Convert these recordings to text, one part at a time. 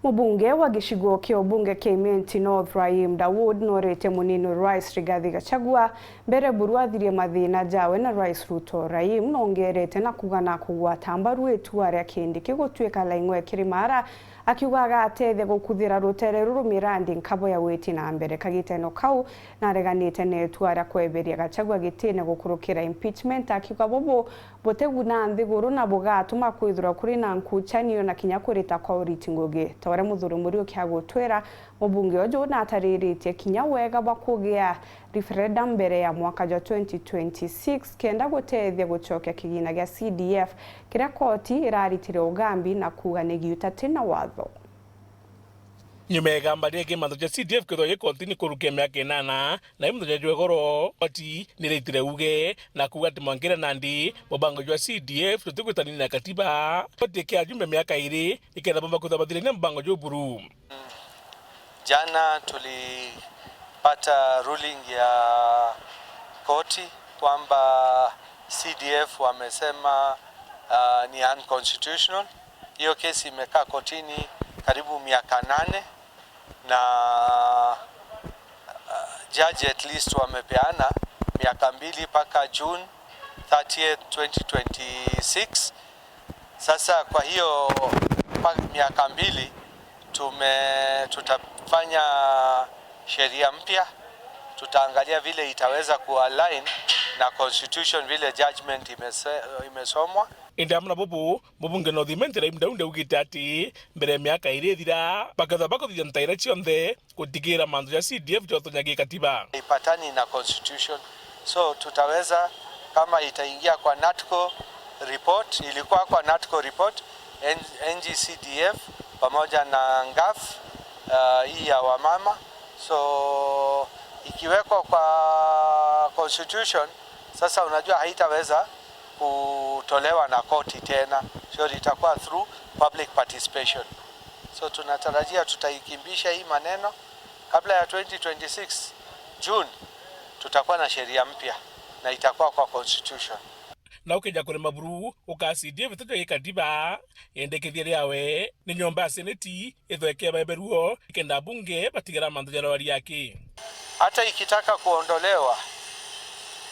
Mubunge wa gicigo kia ubunge kia Imenti North Rahim Dawood norete munini Rais Rigathi Gachagua mbere buruathirie mathina jawe na Rais Ruto. Rahim nongerete na kugana kugwata mbaru itua ria kindiki gutwika laingwe kirimara akiugaga atethia gukuthira rutere rumirandi nkabo ya witi na mbere kagiteno kau na reganite ne itua ria kweberia Gachagua gitine gukurukira impeachment akiuga bobo boteguna nthiguru na bugatuma kwithura kuri na nkuchanio na kinya kurita kwa uriti ngugi tore muthuru muri kiagutwira mubunge ojo na atariritie kinya wega bakugia referendum mbere ya mwaka wa 2026 kenda gutethia gucokia kigina gia CDF kiria koti iraritire ugambi na kuga negiutatina watho nyumega mbari ke mando ja CDF ko ye kontini kuruke miaka 8 na imdo ja jwegoro oti nireitire uge na kuga timangire nandi mubango jwa CDF tutukutani na katiba oti ke ajumbe miaka 2 ikenda bomba kuthabadile na mbango jwa buru. Jana tulipata ruling ya koti kwamba CDF wamesema ni unconstitutional. Hiyo kesi imekaa kotini karibu miaka 8 na judge at least wamepeana miaka 2 mpaka June 30th 2026. Sasa kwa hiyo miaka 2 tutafanya sheria mpya, tutaangalia vile itaweza kualign na constitution vile judgment imesomwa. Indamna bobo mubunge no thimentera imdaunde ugitati mbere miaka 2 thira bakatha bakothia ntaira cionthe gutigira mandu ya CDF jotonyagi katiba ipatani na constitution, so tutaweza kama itaingia kwa NATCO report, ilikuwa kwa NATCO report NGCDF pamoja na ngaf hii ya wamama, so ikiwekwa kwa constitution sasa unajua haitaweza kutolewa na koti tena, so itakuwa through public participation. So tunatarajia tutaikimbisha hii maneno kabla ya 2026 June, tutakuwa na sheria mpya na itakuwa kwa constitution. Na ukija kure maburu ukasidia vitoto ya katiba endekithia riawe ni nyomba ya seneti ithweke beberuo ikenda bunge batigera mandu jarwari yake. Hata ikitaka kuondolewa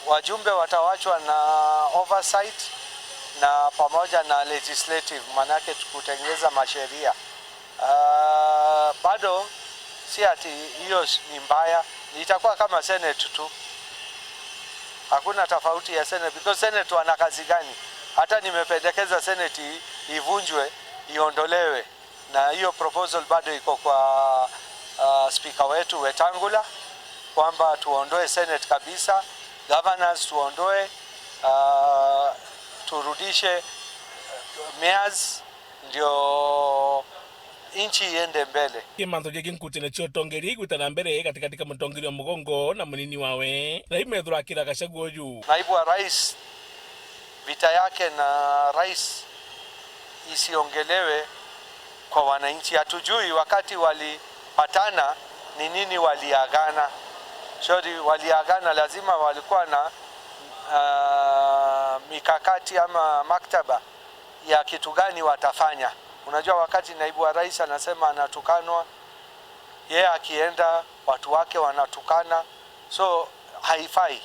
wajumbe watawachwa na oversight na pamoja na legislative, manake kutengeneza masheria. Bado si ati hiyo ni mbaya, itakuwa kama senate tu. Hakuna tofauti ya senate because senate wana kazi gani? Hata nimependekeza senate ivunjwe, iondolewe, na hiyo proposal bado iko kwa speaker wetu Wetangula kwamba tuondoe senate kabisa. Governors tuondoe, turudishe mayors, ndio inchi iende mbele. Kimanto jeki nkutene chotongeri gutana mbere katika mtongeri wa mugongo na munini wawe na imethura kira Gachagua uju. Naibu wa rais, vita yake na rais isiongelewe kwa wananchi. Hatujui wakati walipatana ni nini waliagana. Shori waliagana, lazima walikuwa na mikakati ama maktaba ya kitu gani watafanya. Unajua wakati naibu wa rais anasema anatukanwa, yeye akienda watu wake wanatukana, so haifai.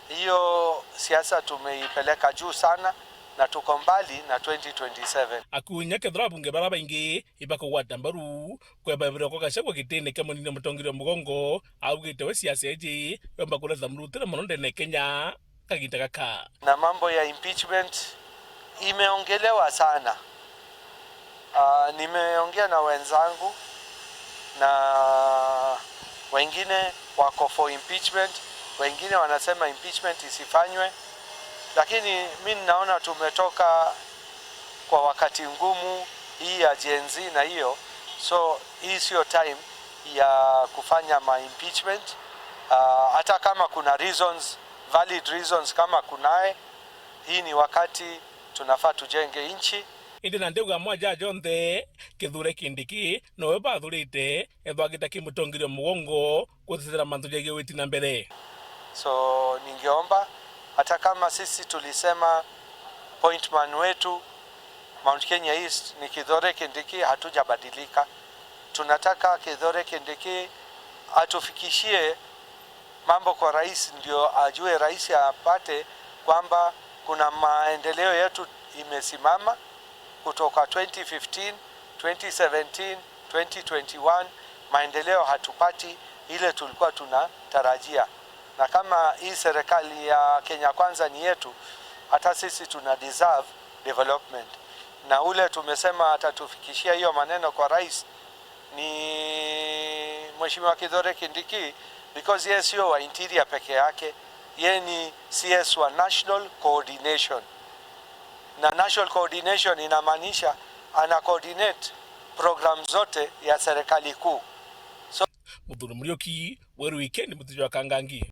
Hiyo siasa tumeipeleka juu sana na tuko mbali na 2027. Akunya kethra bunge baraba ingi ibako watambaru kwebabira kwa Gachagua gitene kama ni mutongire mugongo augitewe siasa eji yomba kula zamrutira mononde ne Kenya kagita kaka. Na mambo ya impeachment imeongelewa sana. Nimeongea na wenzangu na wengine wako for impeachment, wengine wanasema impeachment isifanywe, lakini mimi naona tumetoka kwa wakati ngumu hii ya Gen Z na hiyo, so hii sio time ya kufanya impeachment. Hata kama kuna reasons, valid reasons kama kunae, hii ni wakati tunafaa tujenge nchi. Indi na ndeuga mwaja jonthe kithure kindiki nowe bathurite ethwagita kimutongire mugongo kuthithira mantu jege witi na mbere. So ningeomba hata kama sisi tulisema appointment wetu Mount Kenya East ni Kithure Kindiki, hatujabadilika. Tunataka Kithure Kindiki atufikishie mambo kwa rais, ndio ajue rais apate kwamba kuna maendeleo yetu imesimama kutoka 2015, 2017, 2021. Maendeleo hatupati ile tulikuwa tunatarajia, na kama hii serikali ya Kenya Kwanza ni yetu, hata sisi tuna deserve development, na ule tumesema atatufikishia hiyo maneno kwa rais ni Mheshimiwa Kithure Kindiki, because yeye sio wa interior peke yake, yeye ni CS wa national coordination, na national coordination inamaanisha ana coordinate program zote ya serikali kuu. Muthuri Muriuki, Weru Weekend, Muthuri wa Kangangi.